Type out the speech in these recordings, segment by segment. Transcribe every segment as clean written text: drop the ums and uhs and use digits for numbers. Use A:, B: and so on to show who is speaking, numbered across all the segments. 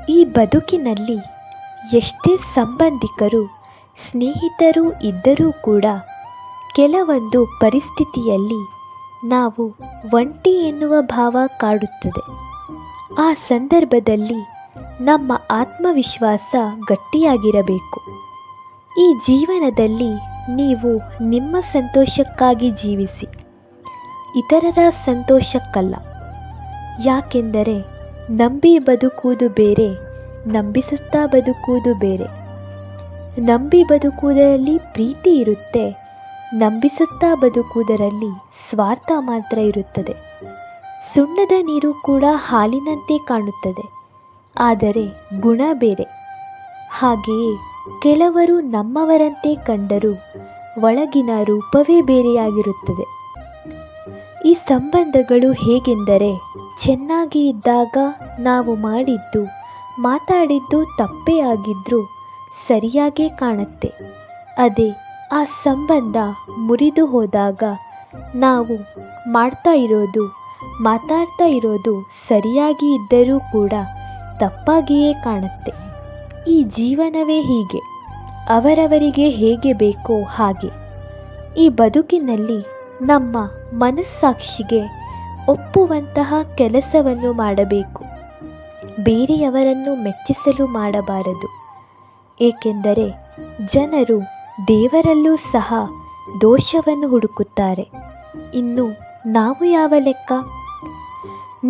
A: ಈ ಬದುಕಿನಲ್ಲಿ ಎಷ್ಟೇ ಸಂಬಂಧಿಕರು ಸ್ನೇಹಿತರು ಇದ್ದರೂ ಕೂಡ ಕೆಲವೊಂದು ಪರಿಸ್ಥಿತಿಯಲ್ಲಿ ನಾವು ಒಂಟಿ ಎನ್ನುವ ಭಾವ ಕಾಡುತ್ತದೆ. ಆ ಸಂದರ್ಭದಲ್ಲಿ ನಮ್ಮ ಆತ್ಮವಿಶ್ವಾಸ ಗಟ್ಟಿಯಾಗಿರಬೇಕು. ಈ ಜೀವನದಲ್ಲಿ ನೀವು ನಿಮ್ಮ ಸಂತೋಷಕ್ಕಾಗಿ ಜೀವಿಸಿ, ಇತರರ ಸಂತೋಷಕ್ಕಲ್ಲ. ಯಾಕೆಂದರೆ ನಂಬಿ ಬದುಕುವುದು ಬೇರೆ, ನಂಬಿಸುತ್ತಾ ಬದುಕುವುದು ಬೇರೆ. ನಂಬಿ ಬದುಕುವುದರಲ್ಲಿ ಪ್ರೀತಿ ಇರುತ್ತೆ, ನಂಬಿಸುತ್ತಾ ಬದುಕುವುದರಲ್ಲಿ ಸ್ವಾರ್ಥ ಮಾತ್ರ ಇರುತ್ತದೆ. ಸುಣ್ಣದ ನೀರು ಕೂಡ ಹಾಲಿನಂತೆ ಕಾಣುತ್ತದೆ, ಆದರೆ ಗುಣ ಬೇರೆ. ಹಾಗೆಯೇ ಕೆಲವರು ನಮ್ಮವರಂತೆ ಕಂಡರೂ ಒಳಗಿನ ರೂಪವೇ ಬೇರೆಯಾಗಿರುತ್ತದೆ. ಈ ಸಂಬಂಧಗಳು ಹೇಗೆಂದರೆ, ಚೆನ್ನಾಗಿ ಇದ್ದಾಗ ನಾವು ಮಾಡಿದ್ದು ಮಾತಾಡಿದ್ದು ತಪ್ಪೇ ಆಗಿದ್ರೂ ಸರಿಯಾಗೇ ಕಾಣುತ್ತೆ. ಅದೇ ಆ ಸಂಬಂಧ ಮುರಿದು ಹೋದಾಗ ನಾವು ಮಾಡ್ತಾ ಇರೋದು ಮಾತಾಡ್ತಾ ಇರೋದು ಸರಿಯಾಗಿ ಇದ್ದರೂ ಕೂಡ ತಪ್ಪಾಗಿಯೇ ಕಾಣುತ್ತೆ. ಈ ಜೀವನವೇ ಹೀಗೆ, ಅವರವರಿಗೆ ಹೇಗೆ ಬೇಕೋ ಹಾಗೆ. ಈ ಬದುಕಿನಲ್ಲಿ ನಮ್ಮ ಮನಸ್ಸಾಕ್ಷಿಗೆ ಒಪ್ಪುವಂತಹ ಕೆಲಸವನ್ನು ಮಾಡಬೇಕು, ಬೇರೆಯವರನ್ನು ಮೆಚ್ಚಿಸಲು ಮಾಡಬಾರದು. ಏಕೆಂದರೆ ಜನರು ದೇವರಲ್ಲೂ ಸಹ ದೋಷವನ್ನು ಹುಡುಕುತ್ತಾರೆ. ಇನ್ನು ನಾವು ಯಾವ ಲೆಕ್ಕ?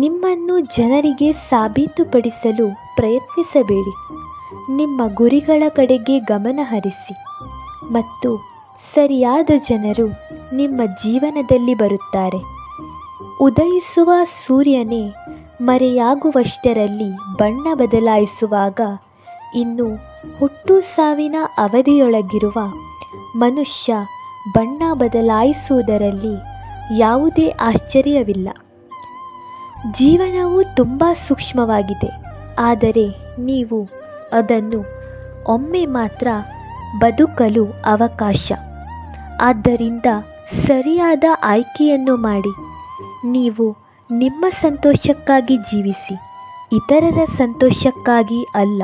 A: ನಿಮ್ಮನ್ನು ಜನರಿಗೆ ಸಾಬೀತುಪಡಿಸಲು ಪ್ರಯತ್ನಿಸಬೇಡಿ. ನಿಮ್ಮ ಗುರಿಗಳ ಕಡೆಗೆ ಗಮನ ಹರಿಸಿ ಮತ್ತು ಸರಿಯಾದ ಜನರು ನಿಮ್ಮ ಜೀವನದಲ್ಲಿ ಬರುತ್ತಾರೆ. ಉದಯಿಸುವ ಸೂರ್ಯನೇ ಮರೆಯಾಗುವಷ್ಟರಲ್ಲಿ ಬಣ್ಣ ಬದಲಾಯಿಸುವಾಗ ಇನ್ನು ಹುಟ್ಟು ಸಾವಿನ ಅವಧಿಯೊಳಗಿರುವ ಮನುಷ್ಯ ಬಣ್ಣ ಬದಲಾಯಿಸುವುದರಲ್ಲಿ ಯಾವುದೇ ಆಶ್ಚರ್ಯವಿಲ್ಲ. ಜೀವನವು ತುಂಬ ಸೂಕ್ಷ್ಮವಾಗಿದೆ, ಆದರೆ ನೀವು ಅದನ್ನು ಒಮ್ಮೆ ಮಾತ್ರ ಬದುಕಲು ಅವಕಾಶ. ಆದ್ದರಿಂದ ಸರಿಯಾದ ಆಯ್ಕೆಯನ್ನು ಮಾಡಿ. ನೀವು ನಿಮ್ಮ ಸಂತೋಷಕ್ಕಾಗಿ ಜೀವಿಸಿ, ಇತರರ ಸಂತೋಷಕ್ಕಾಗಿ ಅಲ್ಲ.